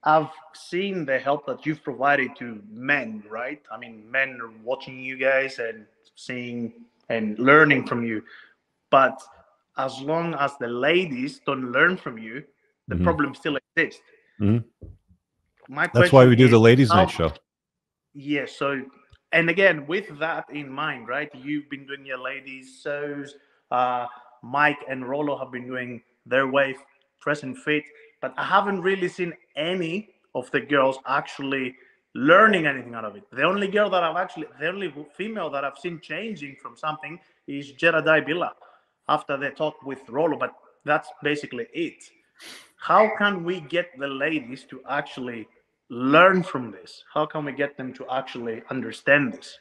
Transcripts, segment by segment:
I've seen the help that you've provided to men, right? I mean, men are watching you guys and seeing and learning from you. But as long as the ladies don't learn from you, the Hmm. problem still exists. Hmm. My That's why question we do the is ladies' night how, show. yeah, so, and again, with that in mind, right, you've been doing your ladies' shows, uh, Mike and Rolo have been doing their way, Dress and Fit, but I haven't really seen any of the girls actually learning anything out of it. The only female that I've seen changing from something is Jedediah Billa after they talk with Rolo, but that's basically it. How can we get the ladies to actually learn from this? How can we get them to actually understand this?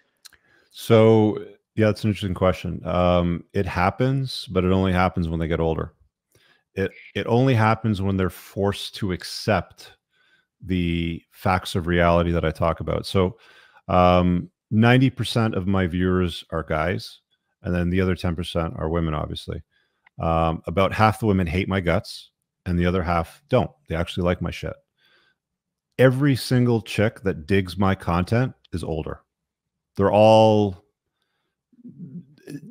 So yeah, that's an interesting question. It happens, but it only happens when they get older. It only happens when they're forced to accept the facts of reality that I talk about. So 90% of my viewers are guys, and then the other 10% are women, obviously. About half the women hate my guts, and the other half don't. They actually like my shit. Every single chick that digs my content is older. They're all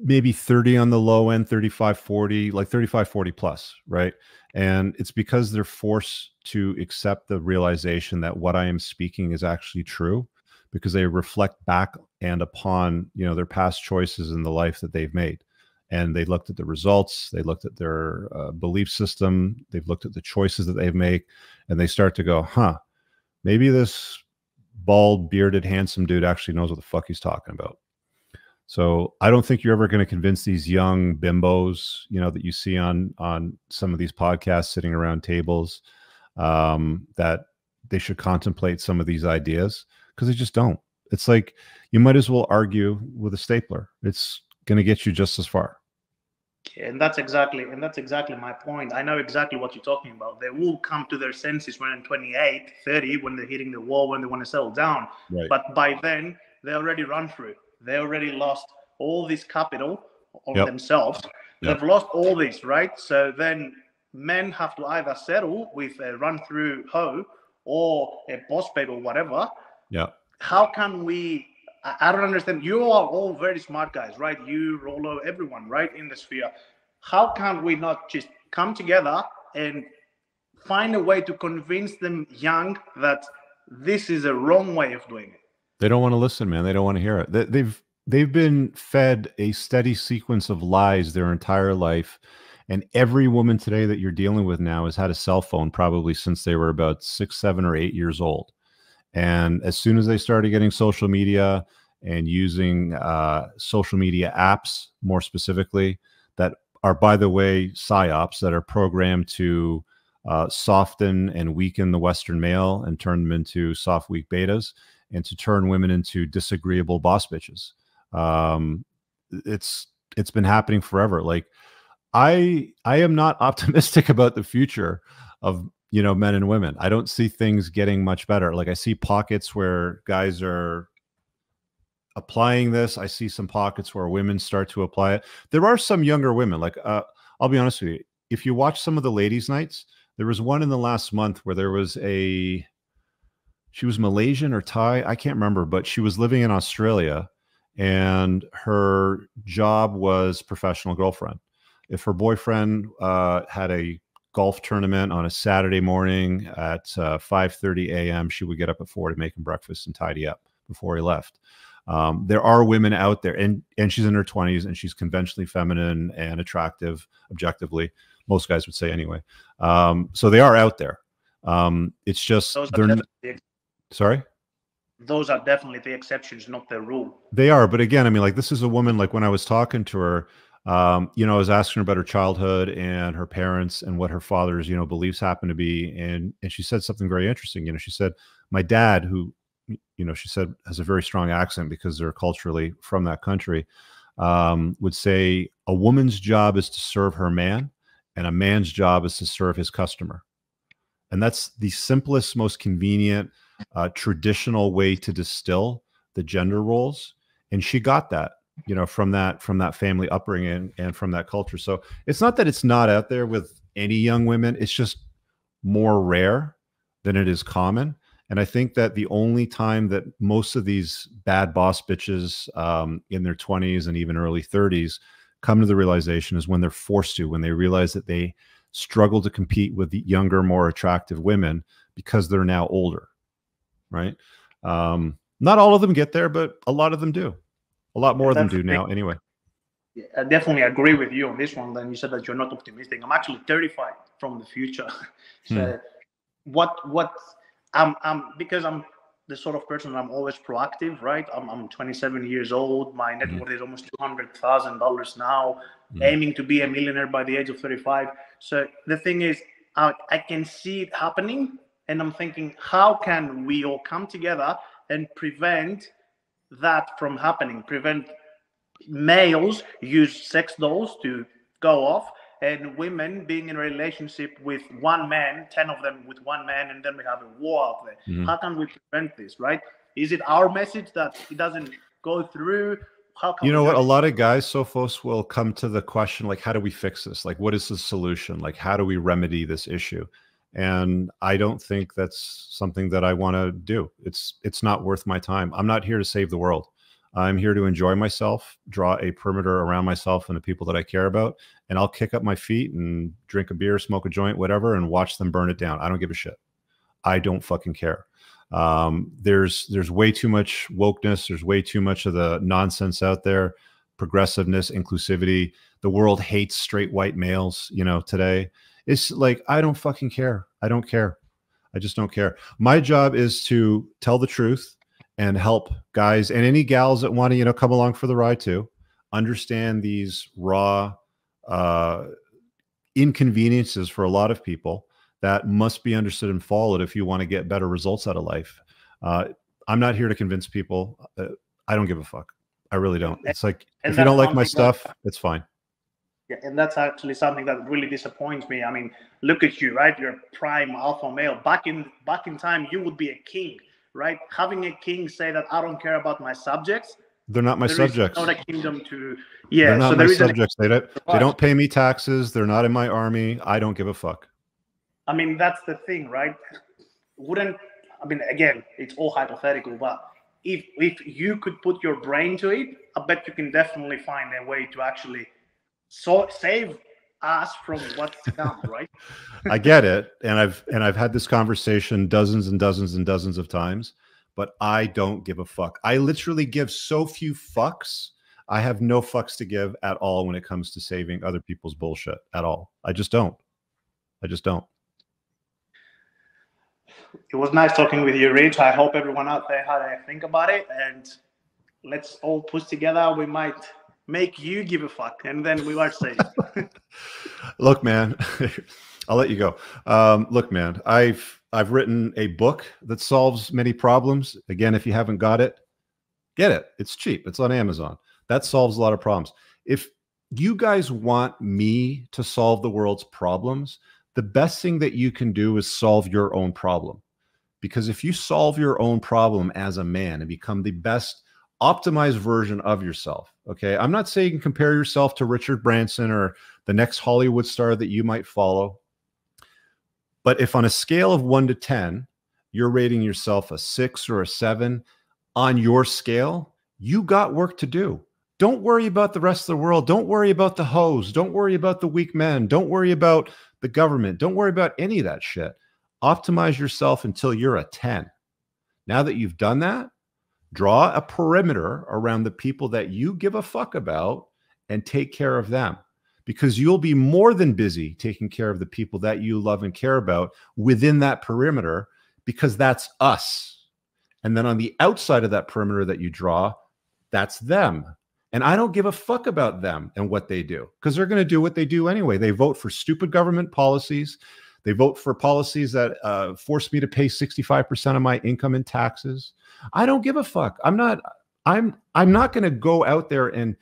maybe 30 on the low end, 35, 40, like 35, 40 plus, right? And it's because they're forced to accept the realization that what I am speaking is actually true, because they reflect back and upon, you know, their past choices in the life that they've made. And they looked at the results, they looked at their belief system, they've looked at the choices that they've made, and they start to go, huh, maybe this bald, bearded, handsome dude actually knows what the fuck he's talking about. So I don't think you're ever going to convince these young bimbos, you know, that you see on some of these podcasts sitting around tables, that they should contemplate some of these ideas, because they just don't. It's like you might as well argue with a stapler. It's going to get you just as far. And that's exactly my point. I know exactly what you're talking about. They will come to their senses when they're 28, 30, when they're hitting the wall, when they want to settle down. Right. But by then, they already run through. They already lost all this capital on Yep. themselves. Yep. They've lost all this, right? So then men have to either settle with a run through hoe or a boss babe or whatever. Yeah. How can we? I don't understand. You are all very smart guys, right? You, Rolo, everyone, right, in the sphere. How can we not just come together and find a way to convince them young that this is a wrong way of doing it? They don't want to listen, man. They don't want to hear it. They've been fed a steady sequence of lies their entire life. And every woman today that you're dealing with now has had a cell phone probably since they were about 6, 7, or 8 years old. And as soon as they started getting social media and using social media apps, more specifically, that are, by the way, psyops that are programmed to soften and weaken the Western male and turn them into soft, weak betas, and to turn women into disagreeable boss bitches. Um, it's been happening forever. Like I am not optimistic about the future of, you know, men and women. I don't see things getting much better. Like I see pockets where guys are applying this. I see some pockets where women start to apply it. There are some younger women. Like I'll be honest with you. If you watch some of the ladies' nights, there was one in the last month where there was she was Malaysian or Thai, I can't remember, but she was living in Australia, and her job was professional girlfriend. If her boyfriend had a golf tournament on a Saturday morning at 5:30 a.m., she would get up at 4 to make him breakfast and tidy up before he left. There are women out there, and she's in her 20s, and she's conventionally feminine and attractive, objectively. Most guys would say anyway. So they are out there. It's just sorry? Those are definitely the exceptions, not the rule. They are. But again, I mean, like, this is a woman, like when I was talking to her, you know, I was asking her about her childhood and her parents and what her father's, you know, beliefs happen to be. And she said something very interesting. You know, she said, my dad, who, you know, she said has a very strong accent because they're culturally from that country, would say a woman's job is to serve her man and a man's job is to serve his customer. And that's the simplest, most convenient, traditional way to distill the gender roles. And she got that, you know, from that family upbringing and from that culture. So it's not that it's not out there with any young women. It's just more rare. than it is common. And I think that the only time that most of these bad boss bitches in their 20s and even early 30s come to the realization is when they're forced to, when they realize that they struggle to compete with the younger, more attractive women because they're now older, right? Not all of them get there, but a lot of them do. A lot more of them do now anyway. I definitely agree with you on this one. Then you said that you're not optimistic. I'm actually terrified from the future. So what because I'm the sort of person, I'm always proactive, right? I'm 27 years old. My net worth is almost $200,000 now, aiming to be a millionaire by the age of 35. So the thing is, I can see it happening, and I'm thinking, how can we all come together and prevent that from happening? Prevent males use sex dolls to go off, and women being in a relationship with one man, 10 of them with one man, and then we have a war out there. How can we prevent this, right? Is it our message that it doesn't go through? How can you know what? A lot of guys, Sophos, will come to the question, like, how do we fix this? Like, what is the solution? Like, how do we remedy this issue? And I don't think that's something that I want to do. It's not worth my time. I'm not here to save the world. I'm here to enjoy myself, draw a perimeter around myself and the people that I care about, and I'll kick up my feet and drink a beer, smoke a joint, whatever, and watch them burn it down. I don't give a shit. I don't fucking care. There's way too much wokeness. There's way too much of the nonsense out there, progressiveness, inclusivity. The world hates straight white males, you know, today. It's like, I don't fucking care. I don't care. I just don't care. My job is to tell the truth and help guys and any gals that want to, you know, come along for the ride too, understand these raw inconveniences for a lot of people that must be understood and followed if you want to get better results out of life. I'm not here to convince people. I don't give a fuck. I really don't. It's like, if you don't like my stuff, it's fine. Yeah, and that's actually something that really disappoints me. I mean, look at you, right? You're a prime alpha male. Back in time, you would be a king, right? Having a king say that I don't care about my subjects. They're not my subjects. Not a kingdom to, yeah. They're not my subjects. They don't pay me taxes. They're not in my army. I don't give a fuck. I mean, that's the thing, right? Again, it's all hypothetical, but if you could put your brain to it, I bet you can definitely find a way to actually save us from what's to come, right? I get it, and I've had this conversation dozens and dozens and dozens of times, but I don't give a fuck. I literally give so few fucks. I have no fucks to give at all when it comes to saving other people's bullshit at all. I just don't. I just don't. It was nice talking with you, Rich. I hope everyone out there had a think about it, and let's all push together. We might make you give a fuck, and then we are safe. Look, man, I'll let you go. Look, man, I've written a book that solves many problems. Again, if you haven't got it, get it. It's cheap. It's on Amazon. That solves a lot of problems. If you guys want me to solve the world's problems, the best thing that you can do is solve your own problem. Because if you solve your own problem as a man and become the best optimized version of yourself, okay? I'm not saying compare yourself to Richard Branson or the next Hollywood star that you might follow. But if on a scale of 1 to 10, you're rating yourself a 6 or a 7 on your scale, you got work to do. Don't worry about the rest of the world. Don't worry about the hoes. Don't worry about the weak men. Don't worry about the government. Don't worry about any of that shit. Optimize yourself until you're a 10. Now that you've done that, draw a perimeter around the people that you give a fuck about and take care of them, because you'll be more than busy taking care of the people that you love and care about within that perimeter, because that's us. And then on the outside of that perimeter that you draw, that's them. And I don't give a fuck about them and what they do, because they're going to do what they do anyway. They vote for stupid government policies. They vote for policies that force me to pay 65% of my income in taxes. I don't give a fuck. I'm not going to go out there and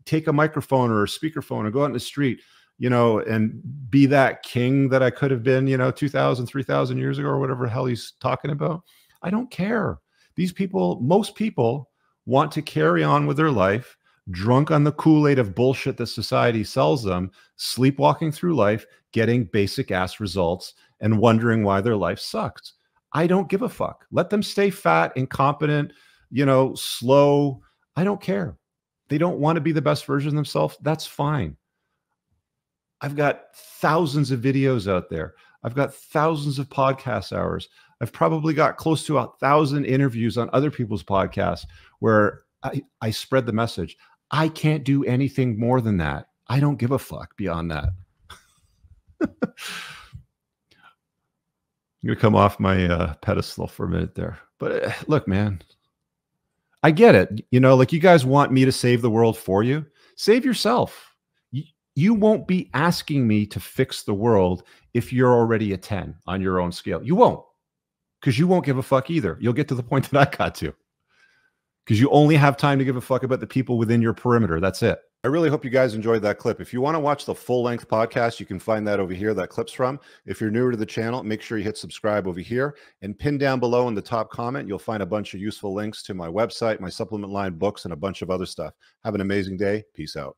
take a microphone or a speakerphone and go out in the street, you know, and be that king that I could have been, you know, 2,000, 3,000 years ago or whatever the hell he's talking about. I don't care. These people, most people want to carry on with their life drunk on the Kool-Aid of bullshit that society sells them, sleepwalking through life, getting basic ass results, and wondering why their life sucks. I don't give a fuck. Let them stay fat, incompetent, slow. I don't care. They don't want to be the best version of themselves. That's fine. I've got thousands of videos out there. I've got thousands of podcast hours. I've probably got close to 1,000 interviews on other people's podcasts where I spread the message. I can't do anything more than that. I don't give a fuck beyond that. I'm going to come off my pedestal for a minute there. But look, man, I get it. Like you guys want me to save the world for you. Save yourself. You won't be asking me to fix the world if you're already a 10 on your own scale. You won't, because you won't give a fuck either. You'll get to the point that I got to, because you only have time to give a fuck about the people within your perimeter. That's it. I really hope you guys enjoyed that clip. If you want to watch the full-length podcast, you can find that over here, that clip's from. If you're newer to the channel, make sure you hit subscribe over here, and pin down below in the top comment, you'll find a bunch of useful links to my website, my supplement line, books, and a bunch of other stuff. Have an amazing day. Peace out.